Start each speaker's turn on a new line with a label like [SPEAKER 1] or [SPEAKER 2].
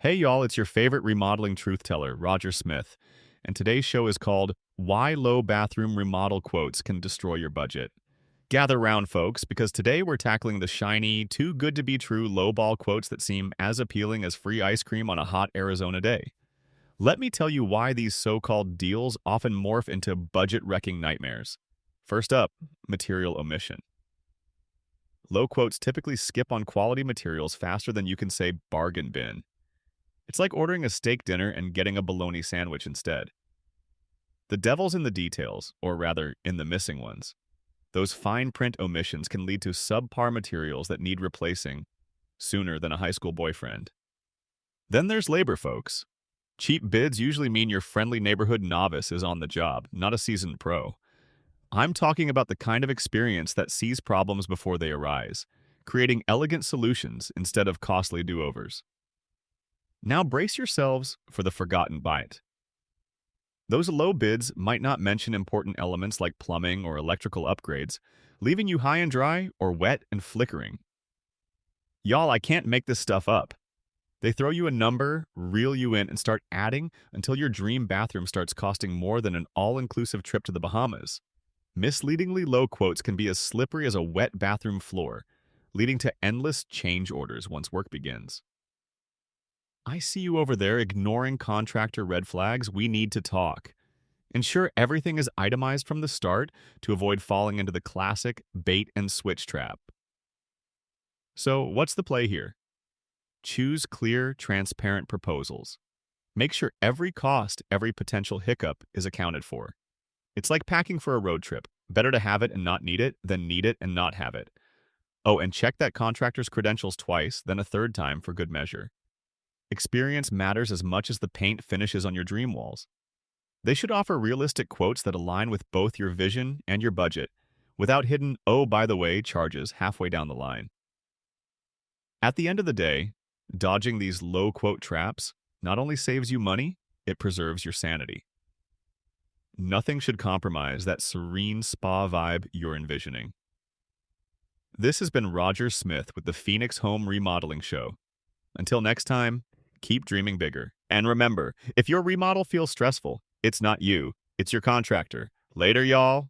[SPEAKER 1] Hey y'all, it's your favorite remodeling truth teller, Roger Smith, and today's show is called Why Low Bathroom Remodel Quotes Can Destroy Your Budget. Gather round, folks, because today we're tackling the shiny, too good to be true lowball quotes that seem as appealing as free ice cream on a hot Arizona day. Let me tell you why these so-called deals often morph into budget-wrecking nightmares. First up, material omission. Low quotes typically skip on quality materials faster than you can say bargain bin. It's like ordering a steak dinner and getting a bologna sandwich instead. The devil's in the details, or rather, in the missing ones. Those fine print omissions can lead to subpar materials that need replacing sooner than a high school boyfriend. Then there's labor, folks. Cheap bids usually mean your friendly neighborhood novice is on the job, not a seasoned pro. I'm talking about the kind of experience that sees problems before they arise, creating elegant solutions instead of costly do-overs. Now brace yourselves for the forgotten bite. Those low bids might not mention important elements like plumbing or electrical upgrades, leaving you high and dry or wet and flickering. Y'all, I can't make this stuff up. They throw you a number, reel you in, and start adding until your dream bathroom starts costing more than an all-inclusive trip to the Bahamas. Misleadingly low quotes can be as slippery as a wet bathroom floor, leading to endless change orders once work begins. I see you over there ignoring contractor red flags. We need to talk. Ensure everything is itemized from the start to avoid falling into the classic bait and switch trap. So, what's the play here? Choose clear, transparent proposals. Make sure every cost, every potential hiccup is accounted for. It's like packing for a road trip. Better to have it and not need it than need it and not have it. Oh, and check that contractor's credentials twice, then a third time for good measure. Experience matters as much as the paint finishes on your dream walls. They should offer realistic quotes that align with both your vision and your budget, without hidden, oh, by the way, charges halfway down the line. At the end of the day, dodging these low quote traps not only saves you money, it preserves your sanity. Nothing should compromise that serene spa vibe you're envisioning. This has been Roger Smith with the Phoenix Home Remodeling Show. Until next time, keep dreaming bigger. And remember, if your remodel feels stressful, it's not you, it's your contractor. Later, y'all.